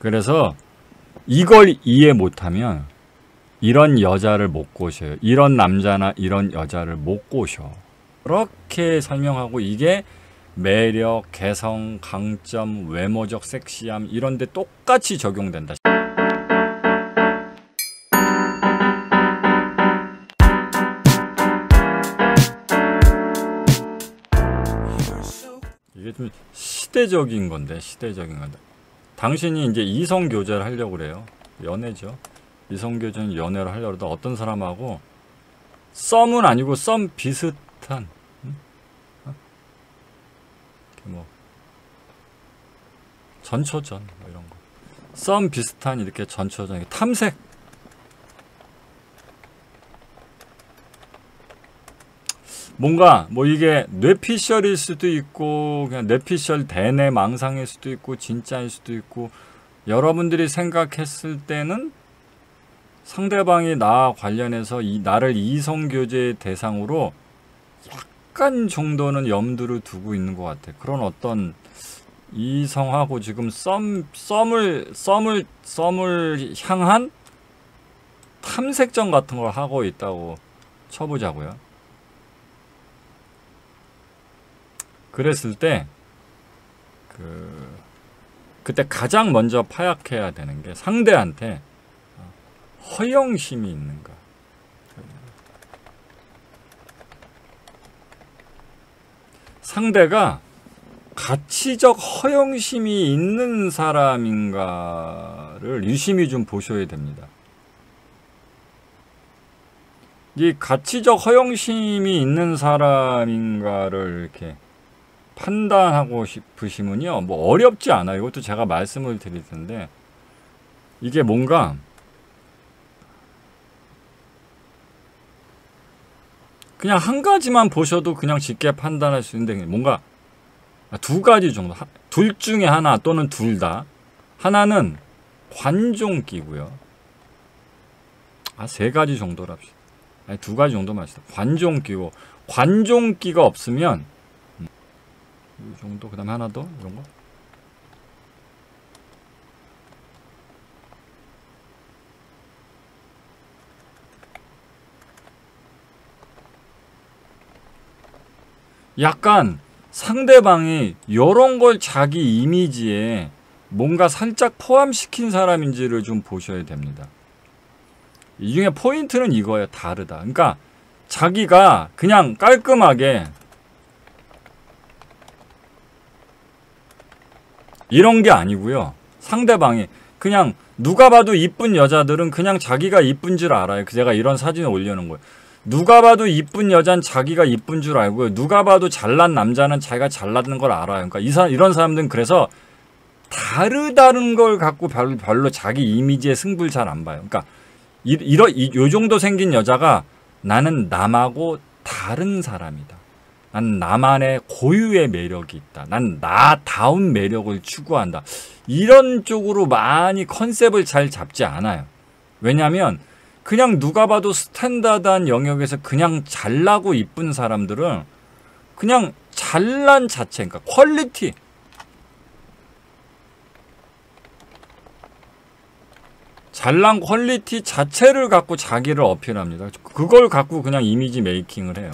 그래서 이걸 이해 못하면 이런 여자를 못 꼬셔요. 이런 남자나 이런 여자를 못 꼬셔. 그렇게 설명하고 이게 매력, 개성, 강점, 외모적 섹시함 이런 데 똑같이 적용된다. 이게 좀 시대적인 건데, 당신이 이제 이성 교제를 하려고 그래요. 연애죠. 이성 교제는 연애를 하려고 하다 어떤 사람하고 썸은 아니고 썸 비슷한, 뭐 전초전 뭐 이런 거. 썸 비슷한 이렇게 전초전, 탐색. 뭔가 뭐 이게 뇌피셜일 수도 있고 그냥 뇌피셜 대뇌 망상일 수도 있고 진짜일 수도 있고, 여러분들이 생각했을 때는 상대방이 나와 관련해서 나를 이성교제 대상으로 약간 정도는 염두를 두고 있는 것 같아. 그런 어떤 이성하고 지금 썸을 향한 탐색전 같은 걸 하고 있다고 쳐보자고요. 그랬을 때 그때 가장 먼저 파악해야 되는 게 상대한테 허영심이 있는가. 상대가 가치적 허영심이 있는 사람인가를 유심히 좀 보셔야 됩니다. 이 가치적 허영심이 있는 사람인가를 이렇게 판단하고 싶으시면요, 뭐 어렵지 않아요. 이것도 제가 말씀을 드릴 텐데, 이게 뭔가 그냥 한 가지만 보셔도 그냥 쉽게 판단할 수 있는데, 뭔가 두 가지 정도, 둘 중에 하나 또는 둘 다. 하나는 관종기고요. 세 가지 정도랍시다. 아니, 두 가지 정도만 합시다. 관종기고, 관종기가 없으면 이 정도, 그 다음에 하나 더, 이런 거. 약간 상대방이 이런 걸 자기 이미지에 뭔가 살짝 포함시킨 사람인지를 좀 보셔야 됩니다. 이 중에 포인트는 이거예요. 다르다. 그러니까 자기가 그냥 깔끔하게 이런 게 아니고요. 상대방이 그냥 누가 봐도 이쁜 여자들은 그냥 자기가 이쁜 줄 알아요. 제가 이런 사진을 올려놓은 거예요. 누가 봐도 이쁜 여자는 자기가 이쁜 줄 알고요. 누가 봐도 잘난 남자는 자기가 잘나는 걸 알아요. 그러니까 이런 사람들은 그래서 다르다는 걸 갖고 별로 자기 이미지에 승부를 잘 안 봐요. 그러니까 요 정도 생긴 여자가 나는 남하고 다른 사람이다. 난 나만의 고유의 매력이 있다. 난 나다운 매력을 추구한다. 이런 쪽으로 많이 컨셉을 잘 잡지 않아요. 왜냐하면 그냥 누가 봐도 스탠다드한 영역에서 그냥 잘나고 이쁜 사람들은 그냥 잘난 자체, 그러니까 퀄리티. 잘난 퀄리티 자체를 갖고 자기를 어필합니다. 그걸 갖고 그냥 이미지 메이킹을 해요.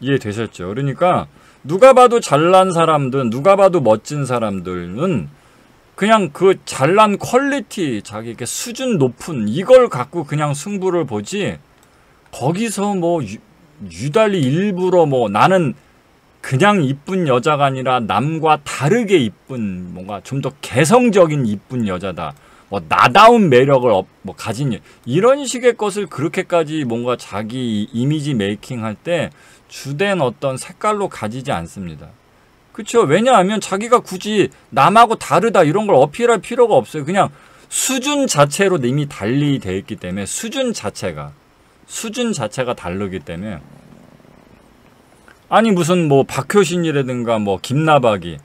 이해되셨죠? 그러니까 누가 봐도 잘난 사람들, 누가 봐도 멋진 사람들은 그냥 그 잘난 퀄리티, 자기에게 수준 높은 이걸 갖고 그냥 승부를 보지, 거기서 뭐 유달리 일부러 뭐 나는 그냥 이쁜 여자가 아니라 남과 다르게 이쁜, 뭔가 좀 더 개성적인 이쁜 여자다, 뭐 나다운 매력을 뭐 가진, 이런 식의 것을 그렇게까지 뭔가 자기 이미지 메이킹 할 때 주된 어떤 색깔로 가지지 않습니다. 그렇죠? 왜냐하면 자기가 굳이 남하고 다르다 이런 걸 어필할 필요가 없어요. 그냥 수준 자체로 이미 달리 되어 있기 때문에, 수준 자체가 다르기 때문에. 아니 무슨 뭐 박효신이라든가 뭐 김나박이,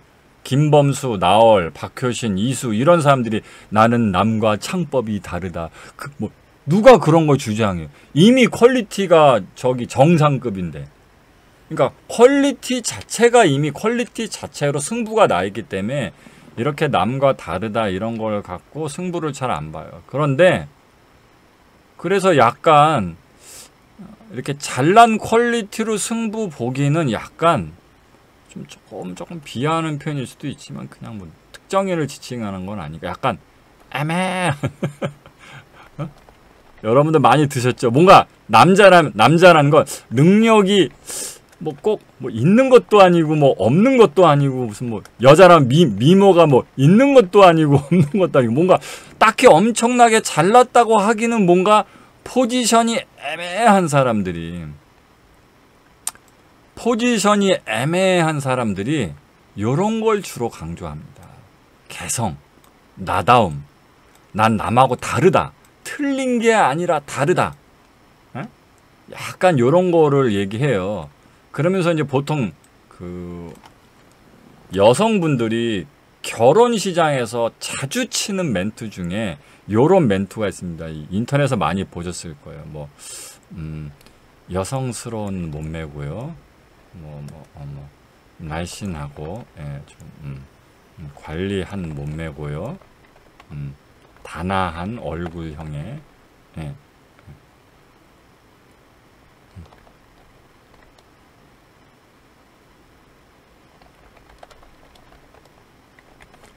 김범수, 나얼, 박효신, 이수 이런 사람들이 나는 남과 창법이 다르다. 뭐 누가 그런 걸 주장해요? 이미 퀄리티가 저기 정상급인데. 그러니까 퀄리티 자체가 이미 퀄리티 자체로 승부가 나 있기 때문에 이렇게 남과 다르다 이런 걸 갖고 승부를 잘 안 봐요. 그런데 그래서 약간 이렇게 잘난 퀄리티로 승부 보기는 약간 좀 조금 비하하는 표현일 수도 있지만 그냥 뭐 특정인을 지칭하는 건 아니고 약간 애매한 어? 여러분들 많이 드셨죠? 뭔가 남자라는 건 능력이 뭐 꼭 뭐 있는 것도 아니고 뭐 없는 것도 아니고 무슨 뭐 여자라면 미모가 뭐 있는 것도 아니고 없는 것도 아니고 뭔가 딱히 엄청나게 잘났다고 하기는 뭔가 포지션이 애매한 사람들이 요런 걸 주로 강조합니다. 개성, 나다움, 난 남하고 다르다. 틀린 게 아니라 다르다. 에? 약간 요런 거를 얘기해요. 그러면서 이제 보통 그 여성분들이 결혼 시장에서 자주 치는 멘트 중에 요런 멘트가 있습니다. 인터넷에서 많이 보셨을 거예요. 뭐 여성스러운 몸매고요. 날씬하고 예, 좀 관리한 몸매고요. 단아한 얼굴형에 예.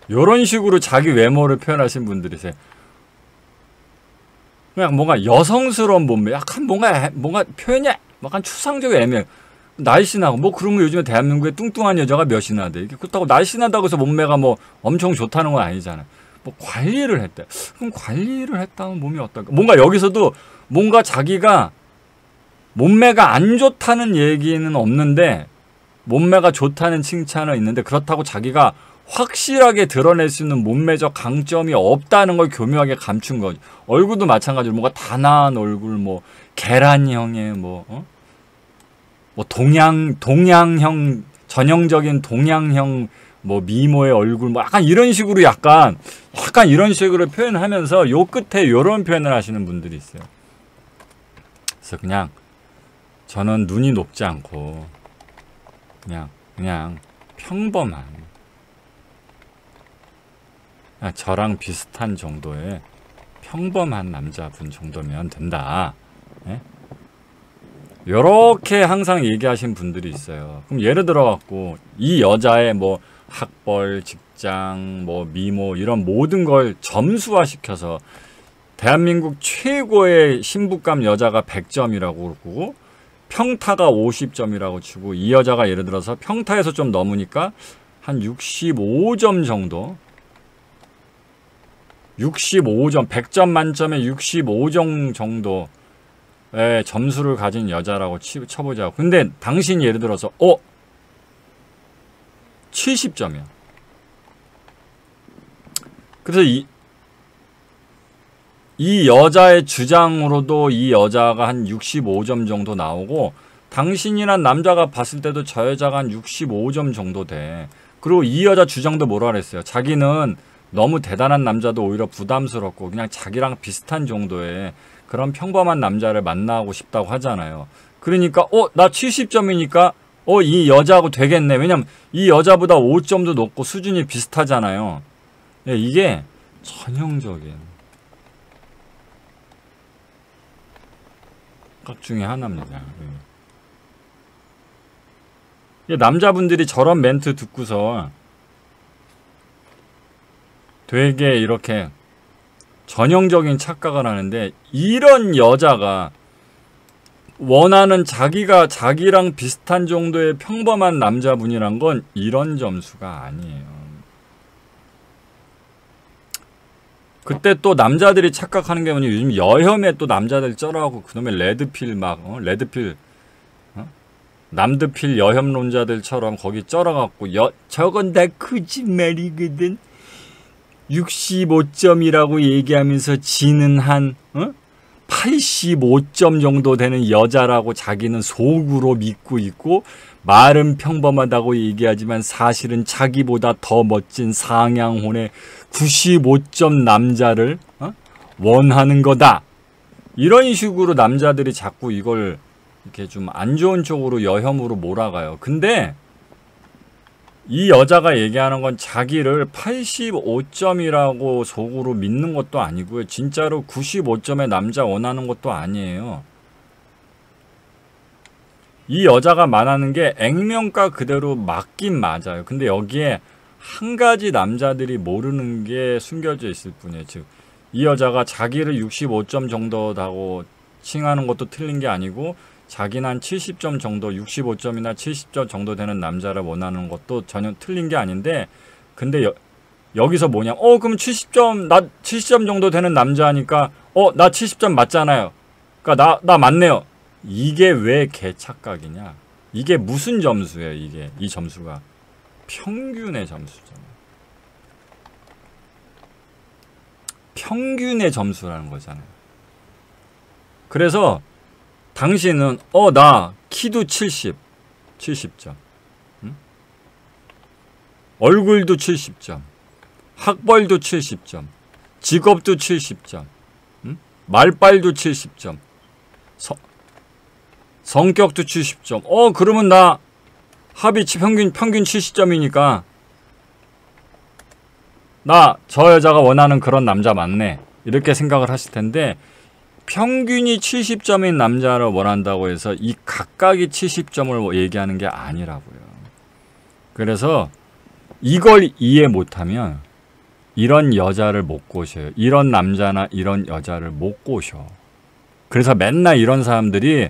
요런 식으로 자기 외모를 표현하신 분들이세요. 그냥 뭔가 여성스러운 몸매, 약간 뭔가 표현이 약간 추상적으로 애매해요. 날씬하고 뭐 그러면 요즘에 대한민국에 뚱뚱한 여자가 몇이나 돼. 그렇다고 날씬하다고 해서 몸매가 뭐 엄청 좋다는 건 아니잖아요. 뭐 관리를 했대. 그럼 관리를 했다면 몸이 어떨까? 뭔가 여기서도 뭔가 자기가 몸매가 안 좋다는 얘기는 없는데 몸매가 좋다는 칭찬은 있는데 그렇다고 자기가 확실하게 드러낼 수 있는 몸매적 강점이 없다는 걸 교묘하게 감춘 거죠. 얼굴도 마찬가지로 뭔가 단아한 얼굴, 뭐 계란형의 뭐 동양형 전형적인 동양형 뭐 미모의 얼굴 뭐 약간 이런 식으로 약간 이런 식으로 표현하면서 요 끝에 요런 표현을 하시는 분들이 있어요. 그래서 그냥 저는 눈이 높지 않고 그냥 평범한 저랑 비슷한 정도의 평범한 남자분 정도면 된다. 예? 요렇게 항상 얘기하신 분들이 있어요. 그럼 예를 들어 갖고 이 여자의 뭐 학벌, 직장, 뭐 미모 이런 모든 걸 점수화 시켜서 대한민국 최고의 신부감 여자가 100점이라고 그러고 평타가 50점이라고 치고 이 여자가 예를 들어서 평타에서 좀 넘으니까 한 65점 정도 65점 100점 만점에 65점 정도의 점수를 가진 여자라고 쳐보자고. 근데 당신이 예를 들어서 70점이야. 그래서 이 여자의 주장으로도 이 여자가 한 65점 정도 나오고 당신이란 남자가 봤을 때도 저 여자가 한 65점 정도 돼. 그리고 이 여자 주장도 뭐라 그랬어요. 자기는 너무 대단한 남자도 오히려 부담스럽고 그냥 자기랑 비슷한 정도의 그런 평범한 남자를 만나고 싶다고 하잖아요. 그러니까 나 70점이니까 이 여자하고 되겠네. 왜냐면 이 여자보다 5점도 높고 수준이 비슷하잖아요. 예, 이게 전형적인 각 중에 하나입니다. 예. 남자분들이 저런 멘트 듣고서 되게 이렇게 전형적인 착각을 하는데 이런 여자가 원하는 자기랑 비슷한 정도의 평범한 남자분이란 건 이런 점수가 아니에요. 그때 또 남자들이 착각하는 게 뭐냐면 요즘 여혐에 또 남자들 쩔어하고 그놈의 레드필 레드필 남드필 여혐론자들처럼 거기 쩔어갖고 저건 다 거짓말이거든. 65점이라고 얘기하면서 지는 한 85점 정도 되는 여자라고 자기는 속으로 믿고 있고 말은 평범하다고 얘기하지만 사실은 자기보다 더 멋진 상향혼의 95점 남자를 원하는 거다. 이런 식으로 남자들이 자꾸 이걸 이렇게 좀 안 좋은 쪽으로 여혐으로 몰아가요. 근데 이 여자가 얘기하는 건 자기를 85점이라고 속으로 믿는 것도 아니고요. 진짜로 95점의 남자 원하는 것도 아니에요. 이 여자가 말하는 게 액면가 그대로 맞긴 맞아요. 근데 여기에 한 가지 남자들이 모르는 게 숨겨져 있을 뿐이에요. 즉, 이 여자가 자기를 65점 정도라고 칭하는 것도 틀린 게 아니고 자기는 한 70점 정도, 65점이나 70점 정도 되는 남자를 원하는 것도 전혀 틀린 게 아닌데, 근데 여기서 뭐냐? 그럼 70점, 나 70점 정도 되는 남자니까, 나 70점 맞잖아요. 그러니까 나 맞네요. 이게 왜 개착각이냐? 이게 무슨 점수예요, 이게? 이 점수가. 평균의 점수잖아요. 평균의 점수라는 거잖아요. 그래서 당신은 나 키도 70점. 응? 얼굴도 70점. 학벌도 70점. 직업도 70점. 응? 말빨도 70점. 성격도 70점. 그러면 나 합의 평균 70점이니까 나 저 여자가 원하는 그런 남자 맞네. 이렇게 생각을 하실 텐데, 평균이 70점인 남자를 원한다고 해서 이 각각이 70점을 얘기하는 게 아니라고요. 그래서 이걸 이해 못하면 이런 여자를 못 꼬셔요. 이런 남자나 이런 여자를 못 꼬셔. 그래서 맨날 이런 사람들이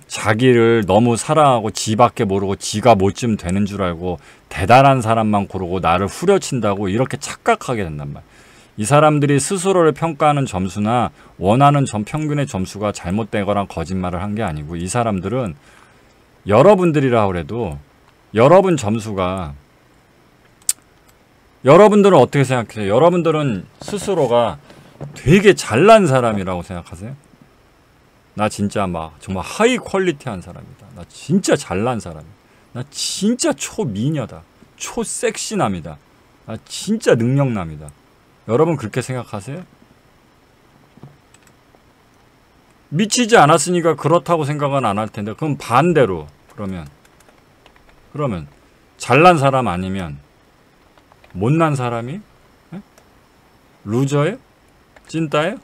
자기를 너무 사랑하고 지밖에 모르고 지가 뭐쯤 되는 줄 알고 대단한 사람만 고르고 나를 후려친다고 이렇게 착각하게 된단 말이야. 이 사람들이 스스로를 평가하는 점수나 원하는 평균의 점수가 잘못되거나 거짓말을 한 게 아니고, 이 사람들은 여러분들이라 그래도 여러분 점수가, 여러분들은 어떻게 생각해요? 여러분들은 스스로가 되게 잘난 사람이라고 생각하세요? 나 진짜 정말 하이 퀄리티한 사람이다. 나 진짜 잘난 사람이다. 나 진짜 초미녀다. 초섹시남이다. 나 진짜 능력남이다. 여러분 그렇게 생각하세요? 미치지 않았으니까 그렇다고 생각은 안 할 텐데, 그럼 반대로 그러면 잘난 사람 아니면 못난 사람이? 에? 루저예요? 찐따예요?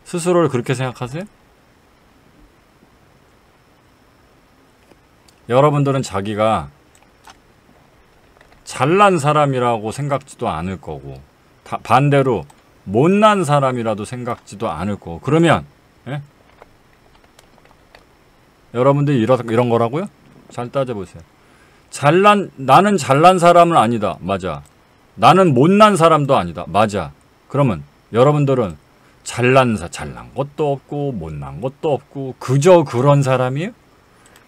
스스로를 그렇게 생각하세요? 여러분들은 자기가 잘난 사람이라고 생각지도 않을 거고, 반대로 못난 사람이라도 생각지도 않을 거고, 그러면 여러분들이 이런 거라고요? 잘 따져보세요. 나는 잘난 사람은 아니다. 맞아. 나는 못난 사람도 아니다. 맞아. 그러면 여러분들은 잘난 것도 없고 못난 것도 없고 그저 그런 사람이에요?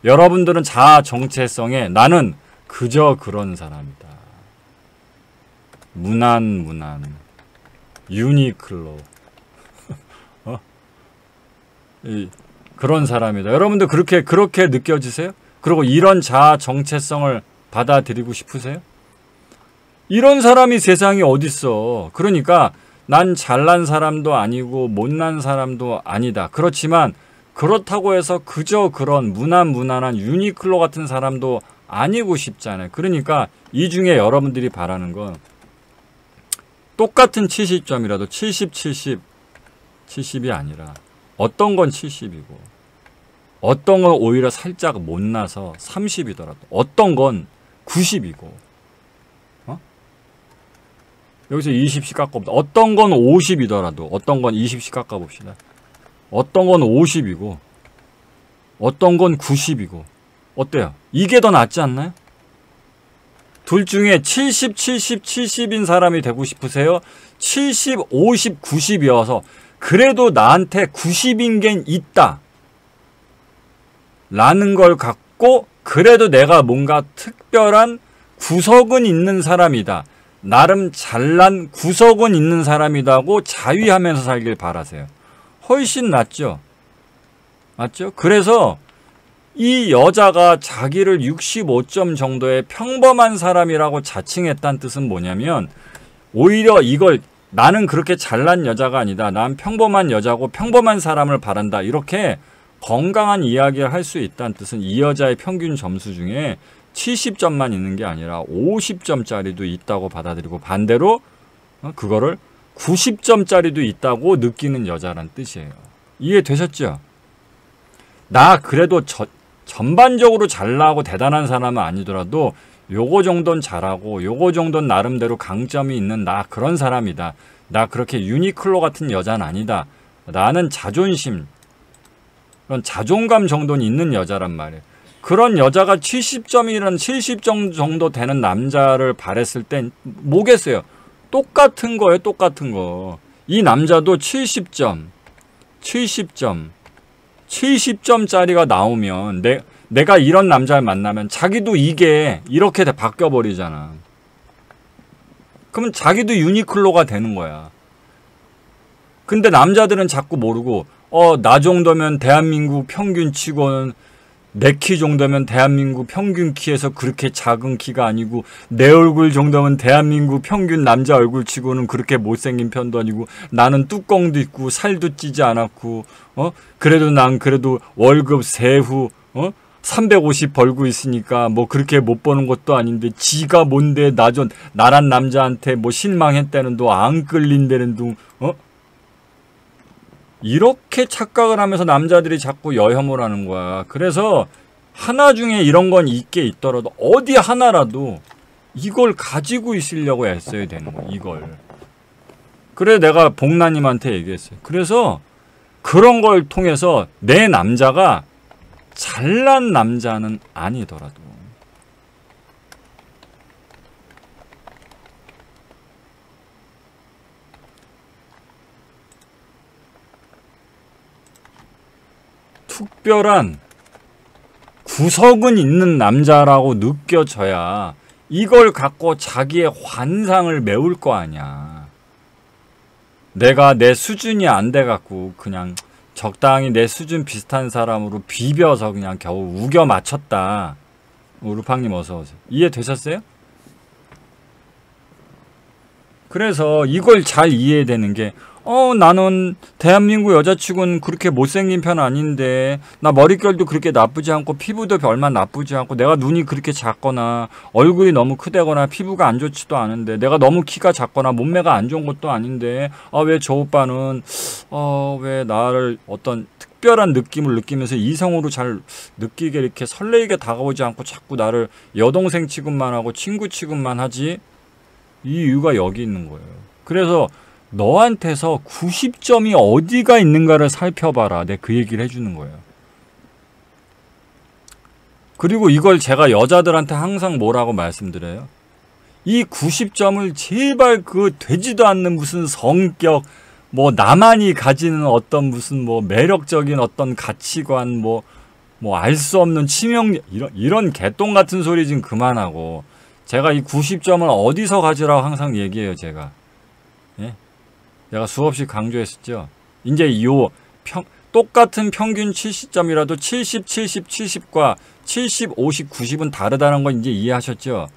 여러분들은 자아 정체성에 나는 그저 그런 사람이다. 무난 유니클로 그런 사람이다. 여러분들 그렇게 느껴지세요? 그리고 이런 자아 정체성을 받아들이고 싶으세요? 이런 사람이 세상에 어딨어. 그러니까 난 잘난 사람도 아니고 못난 사람도 아니다. 그렇지만 그렇다고 해서 그저 그런 무난한 유니클로 같은 사람도 아니고 싶잖아요. 그러니까 이 중에 여러분들이 바라는 건 똑같은 70점이라도 70이 아니라 어떤 건 70이고 어떤 건 오히려 살짝 못나서 30이더라도 어떤 건 90이고 여기서 20씩 깎아봅시다. 어떤 건 50이더라도 어떤 건 20씩 깎아봅시다. 어떤 건 50이고 어떤 건 90이고 어때요? 이게 더 낫지 않나요? 둘 중에 70인 사람이 되고 싶으세요? 70, 50, 90이어서 그래도 나한테 90인 게 있다 라는 걸 갖고 그래도 내가 뭔가 특별한 구석은 있는 사람이다. 나름 잘난 구석은 있는 사람이다고 자위하면서 살길 바라세요. 훨씬 낫죠? 맞죠? 그래서 이 여자가 자기를 65점 정도의 평범한 사람이라고 자칭했다는 뜻은 뭐냐면 오히려 이걸 나는 그렇게 잘난 여자가 아니다. 난 평범한 여자고 평범한 사람을 바란다. 이렇게 건강한 이야기를 할 수 있다는 뜻은 이 여자의 평균 점수 중에 70점만 있는 게 아니라 50점짜리도 있다고 받아들이고 반대로 그거를 90점짜리도 있다고 느끼는 여자란 뜻이에요. 이해되셨죠? 나 그래도 전반적으로 잘나고 대단한 사람은 아니더라도 요거 정도는 잘하고 요거 정도는 나름대로 강점이 있는 나 그런 사람이다. 나 그렇게 유니클로 같은 여자는 아니다. 나는 자존심, 그런 자존감 정도는 있는 여자란 말이에요. 그런 여자가 70점이란 70점 정도 되는 남자를 바랬을 땐 뭐겠어요? 똑같은 거예요. 똑같은 거. 이 남자도 70점 70점짜리가 나오면 내가 이런 남자를 만나면 자기도 이게 이렇게 바뀌어버리잖아. 그러면 자기도 유니클로가 되는 거야. 근데 남자들은 자꾸 모르고 나 정도면 대한민국 평균치고는 내 키 정도면 대한민국 평균 키에서 그렇게 작은 키가 아니고 내 얼굴 정도면 대한민국 평균 남자 얼굴치고는 그렇게 못생긴 편도 아니고 나는 뚜껑도 있고 살도 찌지 않았고 그래도 난 그래도 월급 세후 350 벌고 있으니까 뭐 그렇게 못 버는 것도 아닌데 지가 뭔데 나란 남자한테 뭐 실망했다는 둥 안 끌린다는 둥 이렇게 착각을 하면서 남자들이 자꾸 여혐을 하는 거야. 그래서 하나 중에 이런 건 있게 있더라도 어디 하나라도 이걸 가지고 있으려고 애써야 되는 거야. 이걸. 그래 내가 복나님한테 얘기했어요. 그래서 그런 걸 통해서 내 남자가 잘난 남자는 아니더라도 특별한 구석은 있는 남자라고 느껴져야 이걸 갖고 자기의 환상을 메울 거 아니야. 내가 내 수준이 안 돼갖고 그냥 적당히 내 수준 비슷한 사람으로 비벼서 그냥 겨우 우겨 맞췄다. 루팡님 어서 오세요. 이해되셨어요? 그래서 이걸 잘 이해되는 게 나는 대한민국 여자치고는 그렇게 못생긴 편 아닌데 나 머릿결도 그렇게 나쁘지 않고 피부도 별만 나쁘지 않고 내가 눈이 그렇게 작거나 얼굴이 너무 크다거나 피부가 안 좋지도 않은데 내가 너무 키가 작거나 몸매가 안 좋은 것도 아닌데 왜 저 오빠는 왜 나를 어떤 특별한 느낌을 느끼면서 이성으로 잘 느끼게 이렇게 설레이게 다가오지 않고 자꾸 나를 여동생 취급만 하고 친구 취급만 하지? 이 이유가 여기 있는 거예요. 그래서 너한테서 90점이 어디가 있는가를 살펴봐라. 내가 그 얘기를 해주는 거예요. 그리고 이걸 제가 여자들한테 항상 뭐라고 말씀드려요? 이 90점을 제발 그 되지도 않는 무슨 성격, 뭐 나만이 가지는 어떤 무슨 뭐 매력적인 어떤 가치관, 뭐 알 수 없는 치명력, 이런 개똥 같은 소리 좀 그만하고 제가 이 90점을 어디서 가지라고 항상 얘기해요, 제가. 예? 내가 수없이 강조했었죠. 이제 똑같은 평균 70점이라도 70, 70, 70과 70, 50, 90은 다르다는 건 이제 이해하셨죠?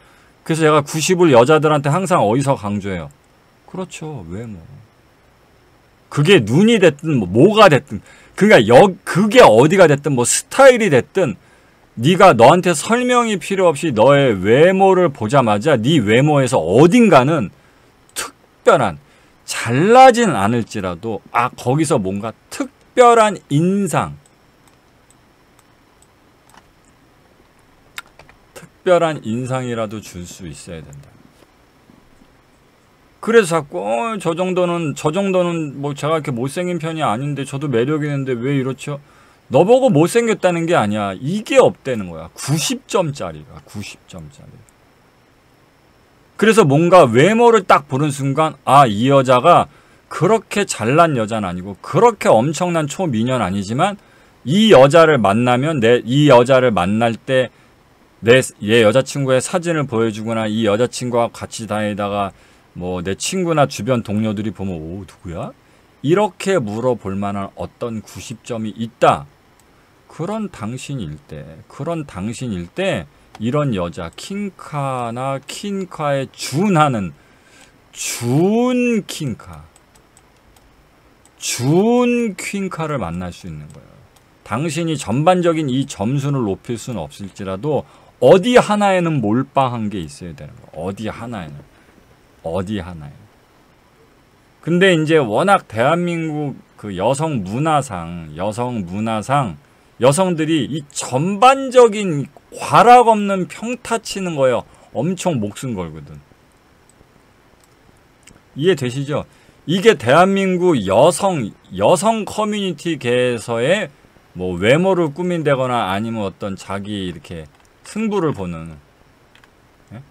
그래서 제가 90을 여자들한테 항상 어디서 강조해요? 그렇죠. 왜 뭐. 그게 눈이 됐든 뭐가 됐든 그러니까 그게 어디가 됐든 뭐 스타일이 됐든 네가 너한테 설명이 필요 없이 너의 외모를 보자마자 네 외모에서 어딘가는 특별한 잘나진 않을지라도 거기서 뭔가 특별한 인상 특별한 인상이라도 줄 수 있어야 된다. 그래서 자꾸 저 정도는 뭐 제가 이렇게 못생긴 편이 아닌데 저도 매력 있는데 왜 이렇죠? 너보고 못생겼다는 게 아니야. 이게 없다는 거야. 90점짜리가 90점짜리. 그래서 뭔가 외모를 딱 보는 순간 이 여자가 그렇게 잘난 여자는 아니고 그렇게 엄청난 초미녀는 아니지만 이 여자를 만나면 이 여자를 만날 때 얘 여자친구의 사진을 보여주거나 이 여자친구와 같이 다니다가 뭐 내 친구나 주변 동료들이 보면 오 누구야? 이렇게 물어볼 만한 어떤 90점이 있다. 그런 당신일 때 이런 여자 킹카나 퀸카에 준하는 준 퀸카를 만날 수 있는 거예요. 당신이 전반적인 이 점수를 높일 수는 없을지라도 어디 하나에는 몰빵한 게 있어야 되는 거야. 어디 하나에는. 어디 하나에. 근데 이제 워낙 대한민국 그 여성 문화상 여성들이 이 전반적인 과락 없는 평타 치는 거예요. 엄청 목숨 걸거든. 이해되시죠? 이게 대한민국 여성 커뮤니티계에서의 뭐 외모를 꾸민다거나 아니면 어떤 자기 이렇게 승부를 보는, 예?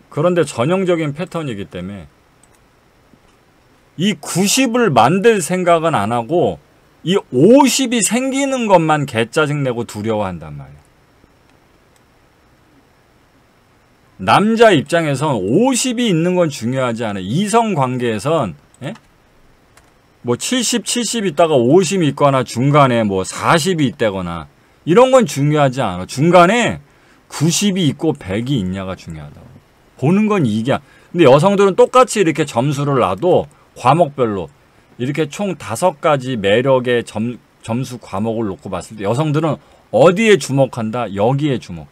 그런데 전형적인 패턴이기 때문에 이 90을 만들 생각은 안 하고 이 50이 생기는 것만 개짜증내고 두려워한단 말이야. 남자 입장에선 50이 있는 건 중요하지 않아. 이성관계에선, 예? 뭐 70 있다가 50이 있거나 중간에 뭐 40이 있다거나 이런 건 중요하지 않아. 중간에 90이 있고 100이 있냐가 중요하다고. 보는 건 이게. 근데 여성들은 똑같이 이렇게 점수를 놔도 과목별로 이렇게 총 5가지 매력의 점수 과목을 놓고 봤을 때 여성들은 어디에 주목한다? 여기에 주목해.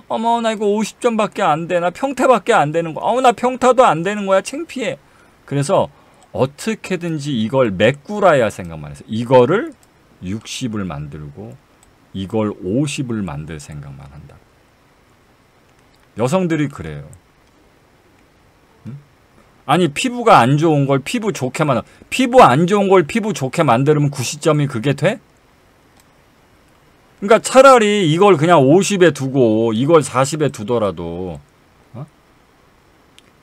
어머, 나 이거 50점밖에 안 돼. 나 평타밖에 안 되는 거야. 나 평타도 안 되는 거야. 창피해. 그래서 어떻게든지 이걸 메꾸라야 생각만 해서 이거를 60을 만들고 이걸 50을 만들 생각만 한다. 여성들이 그래요. 아니, 피부가 안 좋은 걸 피부 좋게 만들, 피부 안 좋은 걸 피부 좋게 만들면 90점이 그게 돼? 그러니까 차라리 이걸 그냥 50에 두고 이걸 40에 두더라도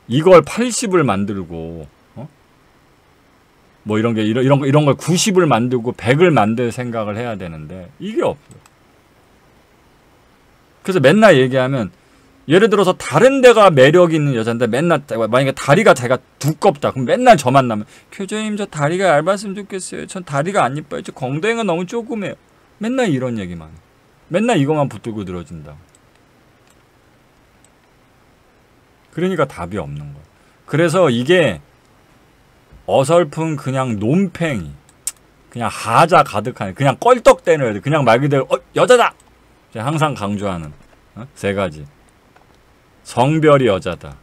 이걸 80을 만들고 뭐 이런 걸 90을 만들고 100을 만들 생각을 해야 되는데 이게 없어요. 그래서 맨날 얘기하면 예를 들어서 다른 데가 매력 있는 여자인데 맨날 만약에 다리가 제가 두껍다. 그럼 맨날 저 만나면 교수님 저 다리가 얇았으면 좋겠어요. 전 다리가 안 이뻐요. 저 엉덩이가 너무 조그매요. 맨날 이런 얘기만 해. 맨날 이것만 붙들고 늘어진다. 그러니까 답이 없는 거야. 그래서 이게 어설픈 그냥 논팽이, 그냥 하자 가득한, 그냥 껄떡대는 애들, 그냥 말 그대로 여자다! 제가 항상 강조하는 3가지. 성별이 여자다.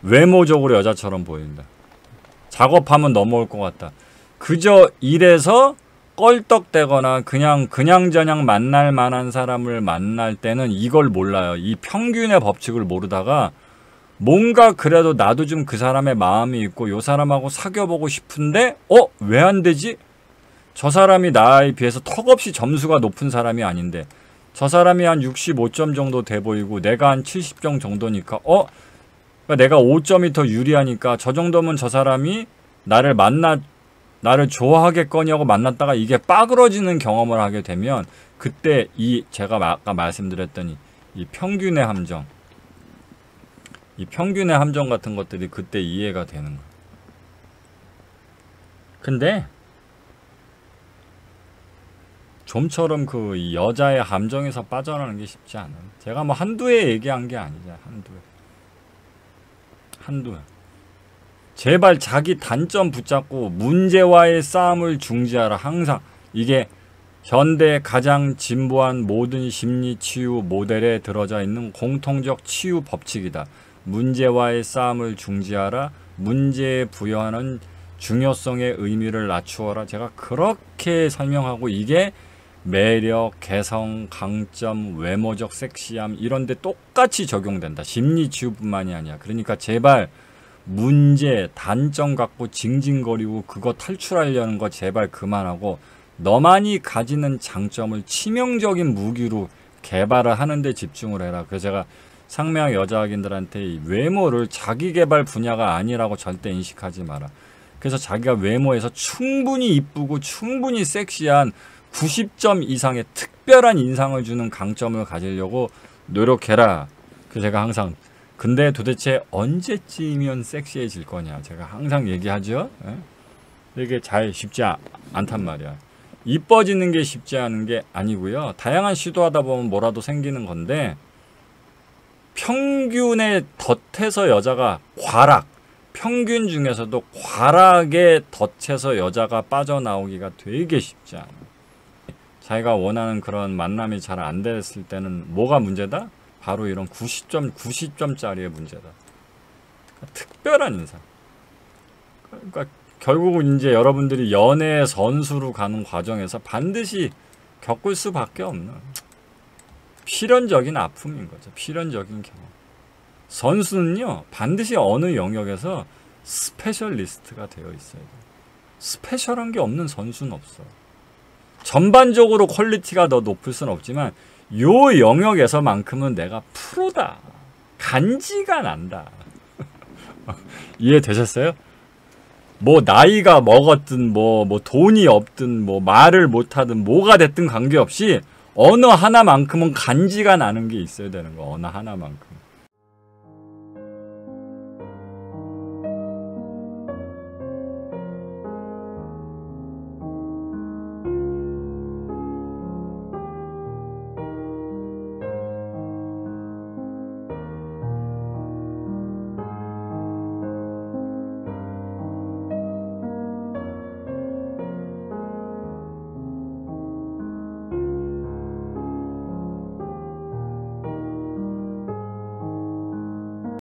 외모적으로 여자처럼 보인다. 작업하면 넘어올 것 같다. 그저 이래서 껄떡대거나 그냥저냥 만날 만한 사람을 만날 때는 이걸 몰라요. 이 평균의 법칙을 모르다가 뭔가 그래도 나도 좀 그 사람의 마음이 있고 요 사람하고 사귀어보고 싶은데 왜 안 되지? 저 사람이 나에 비해서 턱없이 점수가 높은 사람이 아닌데 저 사람이 한 65점 정도 돼 보이고 내가 한 70점 정도니까 그러니까 내가 5점이 더 유리하니까 저 정도면 저 사람이 나를 좋아하겠거니 하고 만났다가 이게 빠그러지는 경험을 하게 되면 그때 제가 아까 말씀드렸던 이 평균의 함정, 이 평균의 함정 같은 것들이 그때 이해가 되는 거예요. 근데 좀처럼 이 여자의 함정에서 빠져나가는 게 쉽지 않아요. 제가 뭐 한두 해 얘기한 게 아니잖아요. 한두 해. 제발 자기 단점 붙잡고 문제와의 싸움을 중지하라. 항상 이게 현대 가장 진보한 모든 심리 치유 모델에 들어져 있는 공통적 치유 법칙이다. 문제와의 싸움을 중지하라. 문제에 부여하는 중요성의 의미를 낮추어라. 제가 그렇게 설명하고 이게 매력, 개성, 강점, 외모적 섹시함 이런 데 똑같이 적용된다. 심리 치유뿐만이 아니야. 그러니까 제발 문제, 단점 갖고 징징거리고 그거 탈출하려는 거 제발 그만하고 너만이 가지는 장점을 치명적인 무기로 개발을 하는 데 집중을 해라. 그래서 제가 상매학 여자학인들한테 이 외모를 자기 개발 분야가 아니라고 절대 인식하지 마라. 그래서 자기가 외모에서 충분히 이쁘고 충분히 섹시한 90점 이상의 특별한 인상을 주는 강점을 가지려고 노력해라. 그래서 제가 항상 근데 도대체 언제쯤이면 섹시해질 거냐 제가 항상 얘기하죠. 이게 쉽지 않단 말이야. 이뻐지는 게 쉽지 않은 게 아니고요. 다양한 시도하다 보면 뭐라도 생기는 건데 평균의 덧해서 여자가 평균 중에서도 과락에 덧해서 여자가 빠져나오기가 되게 쉽지 않아. 자기가 원하는 그런 만남이 잘 안 됐을 때는 뭐가 문제다? 바로 이런 90점짜리의 문제다. 그러니까 특별한 인상. 그러니까 결국은 이제 여러분들이 연애 선수로 가는 과정에서 반드시 겪을 수밖에 없는 필연적인 아픔인 거죠. 필연적인 경험. 선수는요, 반드시 어느 영역에서 스페셜리스트가 되어 있어야 돼요. 스페셜한 게 없는 선수는 없어. 전반적으로 퀄리티가 더 높을 수는 없지만 요 영역에서만큼은 내가 프로다. 간지가 난다. 이해되셨어요? 뭐 나이가 먹었든 뭐 돈이 없든 뭐 말을 못하든 뭐가 됐든 관계없이 어느 하나만큼은 간지가 나는 게 있어야 되는 거. 어느 하나만큼.